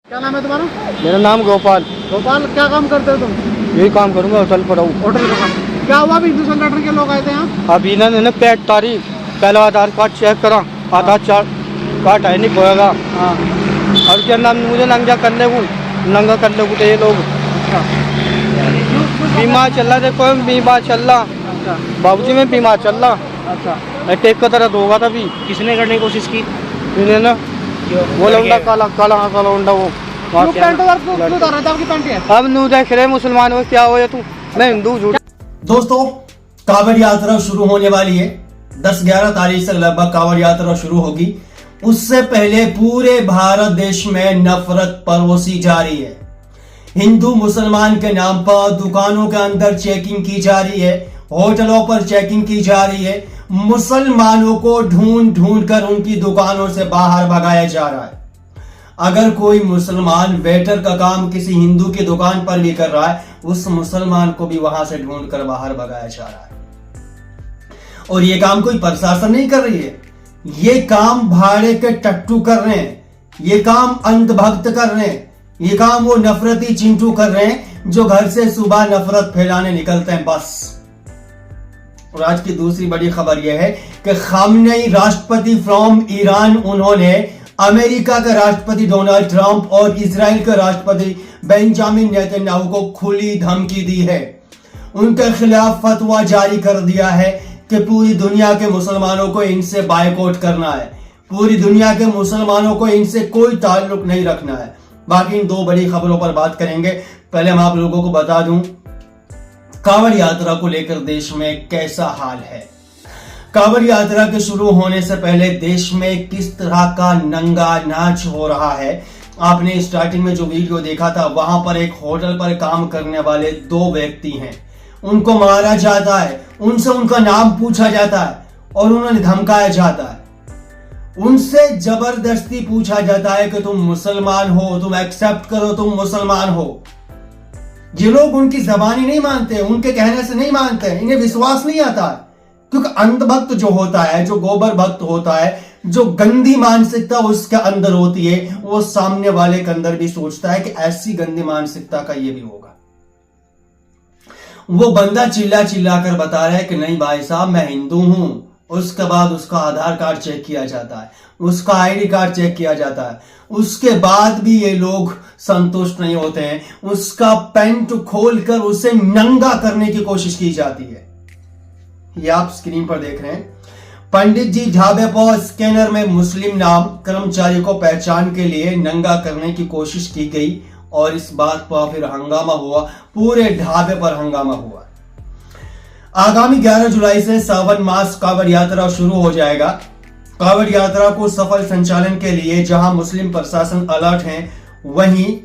क्या नाम है तुम्हारा? मेरा नाम गोपाल। गोपाल, क्या काम करते हो तुम? यही काम करूंगा, होटल पर हूँ। होटल का काम। क्या हुआ? अभी हिंदू संगठन के लोग आए थे यहाँ। अब इन्होंने 5 तारीख पहला आधार कार्ड चेक करा, आधार कार्ड है नहीं खोएगा। हाँ। और क्या नाम मुझे नंगा कर ले तो ये लोग बीमार चल रहा, देखो बीमार चल रहा। अच्छा। बाबूजी में बीमार चल रहा। अच्छा। अटैक का दर्द होगा तभी। किसने करने की कोशिश की? इन्हें ना वो लौंडा काला लौंडा वो पैंट और क्यों उतार रहे थे? आपकी पैंट है। अब नू देख रहे मुसलमान हो क्या हो या तू? मैं हिंदू झूठ। दोस्तों, कांवड़ यात्रा शुरू होने वाली है। 10-11 तारीख से लगभग कांवड़ यात्रा शुरू होगी। उससे पहले पूरे भारत देश में नफरत परोसी जा रही है। हिंदू मुसलमान के नाम पर दुकानों के अंदर चेकिंग की जा रही है, होटलों पर चेकिंग की जा रही है। मुसलमानों को ढूंढ ढूंढ कर उनकी दुकानों से बाहर भगाया जा रहा है। अगर कोई मुसलमान वेटर का काम किसी हिंदू की दुकान पर भी कर रहा है, उस मुसलमान को भी वहां से ढूंढ कर बाहर भगाया जा रहा है। और ये काम कोई प्रशासन नहीं कर रही है, ये काम भाड़े के टट्टू कर रहे हैं, ये काम अंधभक्त कर रहे हैं, ये काम वो नफरती चिंटू कर रहे हैं जो घर से सुबह नफरत फैलाने निकलते हैं बस। और आज की दूसरी बड़ी खबर यह है कि खामनेई राष्ट्रपति फ्रॉम ईरान, उन्होंने अमेरिका के राष्ट्रपति डोनाल्ड ट्रंप और इजराइल के राष्ट्रपति बेंजामिन नेतन्याहू को खुली धमकी दी है। उनके खिलाफ फतवा जारी कर दिया है कि पूरी दुनिया के मुसलमानों को इनसे बायकॉट करना है, पूरी दुनिया के मुसलमानों को इनसे कोई ताल्लुक नहीं रखना है। बाकी इन दो बड़ी खबरों पर बात करेंगे। पहले मैं आप लोगों को बता दूं कांवड़ यात्रा को लेकर देश में कैसा हाल है। कांवड़ यात्रा के शुरू होने से पहले देश में किस तरह का नंगा नाच हो रहा है। आपने स्टार्टिंग में जो वीडियो देखा था, वहां पर एक होटल पर काम करने वाले 2 व्यक्ति हैं, उनको मारा जाता है, उनसे उनका नाम पूछा जाता है और उन्हें धमकाया जाता है। उनसे जबरदस्ती पूछा जाता है कि तुम मुसलमान हो, तुम एक्सेप्ट करो तुम मुसलमान हो। ये लोग उनकी जबानी नहीं मानते, उनके कहने से नहीं मानते, इन्हें विश्वास नहीं आता है। क्योंकि अंधभक्त जो होता है, जो गोबर भक्त होता है, जो गंदी मानसिकता उसके अंदर होती है, वो सामने वाले के अंदर भी सोचता है कि ऐसी गंदी मानसिकता का ये भी होगा। वो बंदा चिल्ला चिल्ला कर बता रहा है कि नहीं भाई साहब मैं हिंदू हूं। उसके बाद उसका आधार कार्ड चेक किया जाता है, उसका आईडी कार्ड चेक किया जाता है। उसके बाद भी ये लोग संतुष्ट नहीं होते हैं, उसका पैंट खोलकर उसे नंगा करने की कोशिश की जाती है। ये आप स्क्रीन पर देख रहे हैं। पंडित जी ढाबे पर स्कैनर में मुस्लिम नाम कर्मचारी को पहचान के लिए नंगा करने की कोशिश की गई और इस बात पर फिर हंगामा हुआ, पूरे ढाबे पर हंगामा हुआ। आगामी 11 जुलाई से सावन मास कांवड़ यात्रा शुरू हो जाएगा। कांवड़ यात्रा को सफल संचालन के लिए जहां मुस्लिम प्रशासन अलर्ट हैं, वहीं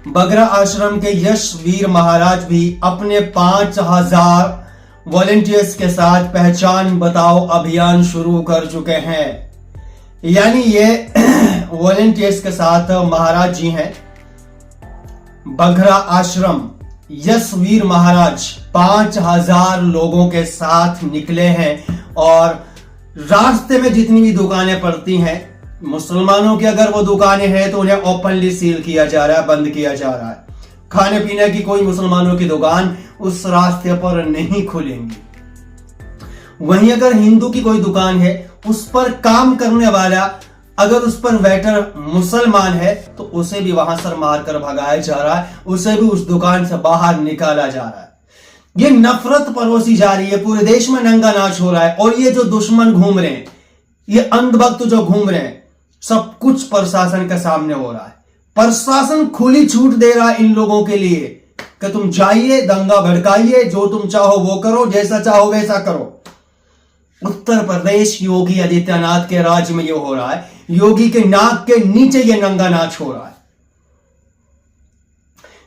बगरा आश्रम के यशवीर महाराज भी अपने 5000 वॉलंटियर्स के साथ पहचान बताओ अभियान शुरू कर चुके हैं। यानी ये वॉलंटियर्स के साथ महाराज जी हैं। बगरा आश्रम यशवीर महाराज 5000 लोगों के साथ निकले हैं और रास्ते में जितनी भी दुकानें पड़ती हैं, मुसलमानों की अगर वो दुकानें हैं तो उन्हें ओपनली सील किया जा रहा है, बंद किया जा रहा है। खाने पीने की कोई मुसलमानों की दुकान उस रास्ते पर नहीं खुलेंगी। वहीं अगर हिंदू की कोई दुकान है, उस पर काम करने वाला अगर उस पर वेटर मुसलमान है तो उसे भी वहां सर मारकर भगाया जा रहा है, उसे भी उस दुकान से बाहर निकाला जा रहा है। ये नफरत परोसी जा रही है, पूरे देश में नंगा नाच हो रहा है। और ये जो दुश्मन घूम रहे हैं, ये अंधभक्त जो घूम रहे हैं, सब कुछ प्रशासन के सामने हो रहा है। प्रशासन खुली छूट दे रहा है इन लोगों के लिए कि तुम जाइए, दंगा भड़काइए, जो तुम चाहो वो करो, जैसा चाहो वैसा करो। उत्तर प्रदेश योगी आदित्यनाथ के राज्य में ये हो रहा है। योगी के नाक के नीचे ये नंगा नाच हो रहा है।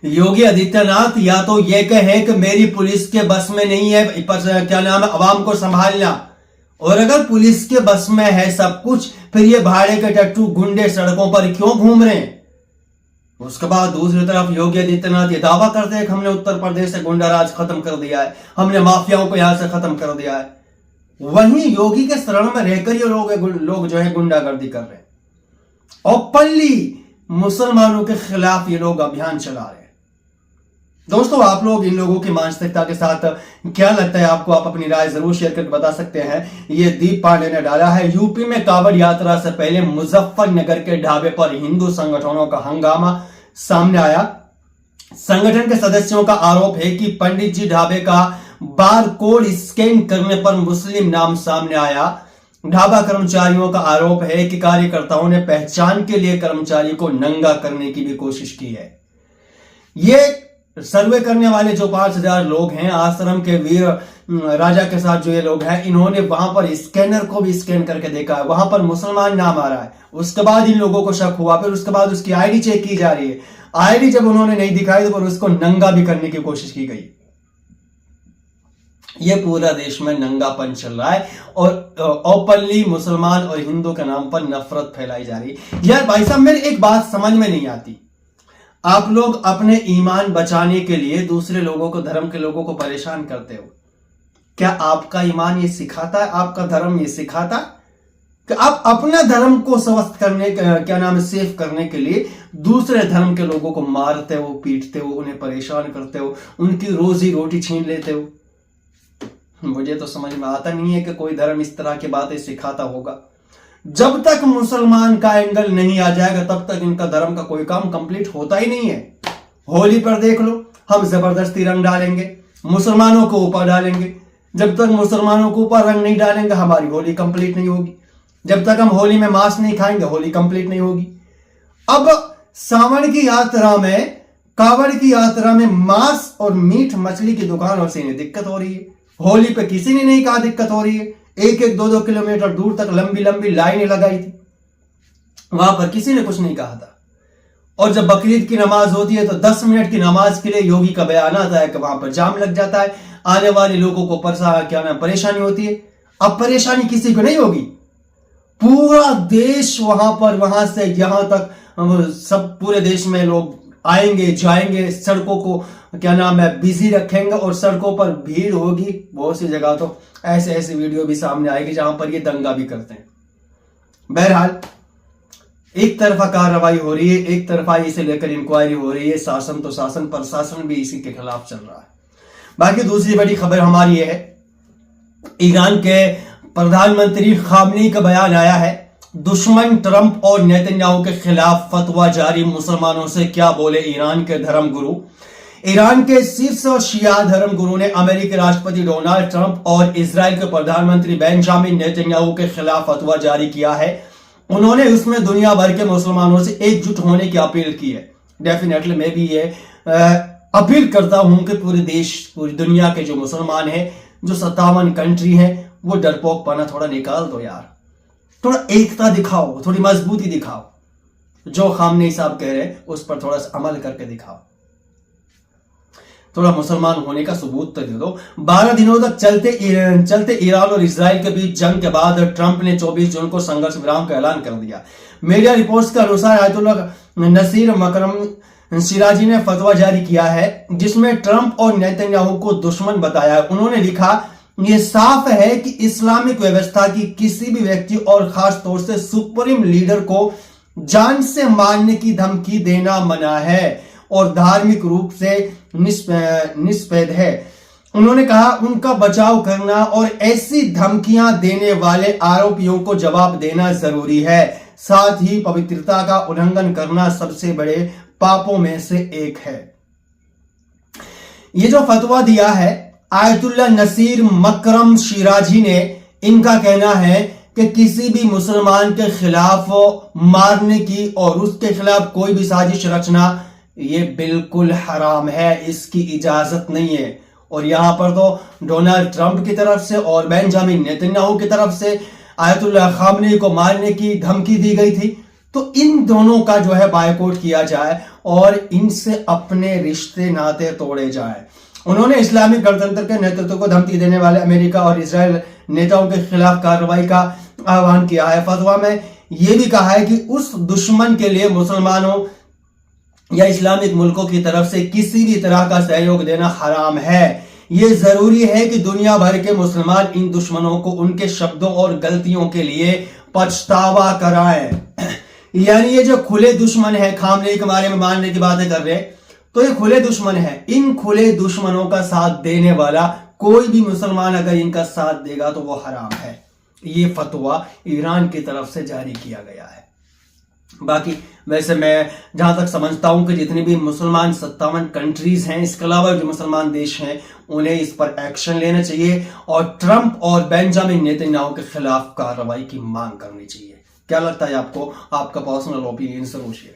योगी आदित्यनाथ या तो ये कहे कि मेरी पुलिस के बस में नहीं है, क्या नाम है, अवाम को संभालना, और अगर पुलिस के बस में है सब कुछ, फिर ये भाड़े के टट्टू गुंडे सड़कों पर क्यों घूम रहे हैं। उसके बाद दूसरी तरफ योगी आदित्यनाथ ये दावा करते हैं कि हमने उत्तर प्रदेश से गुंडा राज खत्म कर दिया है, हमने माफियाओं को यहां से खत्म कर दिया है। वहीं योगी के शरण में रहकर ये लोग जो है गुंडागर्दी कर रहे हैं। ओपनली मुसलमानों के खिलाफ ये लोग अभियान चला रहे हैं। दोस्तों, आप लोग इन लोगों की मानसिकता के साथ क्या लगता है आपको? आप अपनी राय जरूर शेयर करके बता सकते हैं। ये दीप पांडे ने डाला है, यूपी में कांवड़ यात्रा से पहले मुजफ्फरनगर के ढाबे पर हिंदू संगठनों का हंगामा सामने आया। संगठन के सदस्यों का आरोप है कि पंडित जी ढाबे का बार कोड स्कैन करने पर मुस्लिम नाम सामने आया। ढाबा कर्मचारियों का आरोप है कि कार्यकर्ताओं ने पहचान के लिए कर्मचारी को नंगा करने की भी कोशिश की है। ये सर्वे करने वाले जो 5000 लोग हैं, आश्रम के वीर राजा के साथ जो ये लोग हैं, इन्होंने वहां पर स्कैनर को भी स्कैन करके देखा है, वहां पर मुसलमान नाम आ रहा है। उसके बाद इन लोगों को शक हुआ, फिर उसके बाद उसकी आईडी चेक की जा रही है। आईडी जब उन्होंने नहीं दिखाई तो फिर उसको नंगा भी करने की कोशिश की गई। ये पूरा देश में नंगापन चल रहा है और ओपनली मुसलमान और हिंदू के नाम पर नफरत फैलाई जा रही है। यार भाई साहब, मेरी एक बात समझ में नहीं आती, आप लोग अपने ईमान बचाने के लिए दूसरे लोगों को, धर्म के लोगों को परेशान करते हो। क्या आपका ईमान ये सिखाता है, आपका धर्म ये सिखाता है कि आप अपने धर्म को स्वस्थ करने, क्या नाम है, सेफ करने के लिए दूसरे धर्म के लोगों को मारते हो, पीटते हो, उन्हें परेशान करते हो, उनकी रोजी रोटी छीन लेते हो? मुझे तो समझ में आता नहीं है कि कोई धर्म इस तरह की बातें सिखाता होगा। जब तक मुसलमान का एंगल नहीं आ जाएगा तब तक इनका धर्म का कोई काम कंप्लीट होता ही नहीं है। होली पर देख लो, हम जबरदस्ती रंग डालेंगे, मुसलमानों को ऊपर डालेंगे। जब तक मुसलमानों को ऊपर रंग नहीं डालेंगे हमारी होली कंप्लीट नहीं होगी। जब तक हम होली में मांस नहीं खाएंगे होली कंप्लीट नहीं होगी। अब सावन की यात्रा में, कांवड़ की यात्रा में मांस और मीट मछली की दुकानों से इन्हें दिक्कत हो रही है। होली पे किसी ने नहीं कहा दिक्कत हो रही है। 1-2 किलोमीटर दूर तक लंबी लंबी लाइनें लगाई थी, वहां पर किसी ने कुछ नहीं कहा था। और जब बकरीद की नमाज होती है तो 10 मिनट की नमाज के लिए योगी का बयान आता है कि वहां पर जाम लग जाता है, आने वाले लोगों को परेशानी होती है। अब परेशानी किसी को नहीं होगी, पूरा देश वहां पर, वहां से यहां तक सब पूरे देश में लोग आएंगे जाएंगे, सड़कों को बिजी रखेंगे और सड़कों पर भीड़ होगी। बहुत सी जगह तो ऐसे वीडियो भी सामने आएगी जहां पर ये दंगा भी करते हैं। बहरहाल, एक तरफा कार्रवाई हो रही है, एक तरफा इसे लेकर इंक्वायरी हो रही है। शासन तो शासन, प्रशासन भी इसी के खिलाफ चल रहा है। बाकी दूसरी बड़ी खबर हमारी है, ईरान के प्रधानमंत्री खामनेई का बयान आया है। दुश्मन ट्रंप और नेतन्याहू के खिलाफ फतवा जारी, मुसलमानों से क्या बोले ईरान के धर्मगुरु। ईरान के शीर्ष शिया धर्मगुरु ने अमेरिकी राष्ट्रपति डोनाल्ड ट्रंप और इजराइल के प्रधानमंत्री बेंजामिन नेतन्याहू के खिलाफ फतवा जारी किया है। उन्होंने उसमें दुनिया भर के मुसलमानों से एकजुट होने की अपील की है। डेफिनेटली मैं भी ये अपील करता हूं कि पूरे देश, पूरी दुनिया के जो मुसलमान हैं, जो 57 कंट्री हैं, वो डरपोकपना थोड़ा निकाल दो यार। थोड़ा एकता दिखाओ, थोड़ी मजबूती दिखाओ। जो खामनेई साहब कह रहे हैं उस पर थोड़ा सा अमल करके दिखाओ, थोड़ा मुसलमान होने का सबूत तो दे दो। 12 दिनों तक चलते ईरान और इजराइल के बीच जंग के बाद ट्रंप ने 24 जून को संघर्ष विराम का ऐलान कर दिया। मीडिया रिपोर्ट्स के अनुसार आयतुल्लाह नसीर मकरम सिराजी ने फतवा जारी किया है जिसमें ट्रंप और नेतन्याहू को दुश्मन बताया है। उन्होंने लिखा, यह साफ है कि इस्लामिक व्यवस्था की किसी भी व्यक्ति और खास तौर से सुप्रीम लीडर को जान से मारने की धमकी देना मना है और धार्मिक रूप से निष्पैध है। उन्होंने कहा, उनका बचाव करना और ऐसी धमकियां देने वाले आरोपियों को जवाब देना जरूरी है। साथ ही पवित्रता का उल्लंघन करना सबसे बड़े पापों में से एक है। ये जो फतवा दिया है आयतुल्लाह नसीर मकरम शिराजी ने, इनका कहना है कि किसी भी मुसलमान के खिलाफ मारने की और उसके खिलाफ कोई भी साजिश रचना ये बिल्कुल हराम है, इसकी इजाजत नहीं है। और यहां पर तो डोनाल्ड ट्रंप की तरफ से और बेंजामिन नेतन्याहू की तरफ से आयतुल्लाह खामनेई को मारने की धमकी दी गई थी। तो इन दोनों का जो है बायकॉट किया जाए और इनसे अपने रिश्ते नाते तोड़े जाए। उन्होंने इस्लामिक गणतंत्र के नेतृत्व को धमकी देने वाले अमेरिका और इजराइल नेताओं के खिलाफ कार्रवाई का आह्वान किया है। फतवा में यह भी कहा है कि उस दुश्मन के लिए मुसलमानों या इस्लामिक मुल्कों की तरफ से किसी भी तरह का सहयोग देना हराम है। यह जरूरी है कि दुनिया भर के मुसलमान इन दुश्मनों को उनके शब्दों और गलतियों के लिए पछतावा कराएं। यानी ये जो खुले दुश्मन है, खामनेई के बारे में मानने की बातें कर रहे हैं, तो ये खुले दुश्मन है। इन खुले दुश्मनों का साथ देने वाला कोई भी मुसलमान अगर इनका साथ देगा तो वो हराम है। ये फतवा ईरान की तरफ से जारी किया गया है। बाकी वैसे मैं जहां तक समझता हूं कि जितनी भी मुसलमान 57 कंट्रीज हैं, इसके अलावा जो मुसलमान देश हैं, उन्हें इस पर एक्शन लेना चाहिए और ट्रंप और बेंजामिन नेतन्याहू के खिलाफ कार्रवाई की मांग करनी चाहिए। क्या लगता है आपको? आपका पर्सनल ओपिनियन जरूर शेयर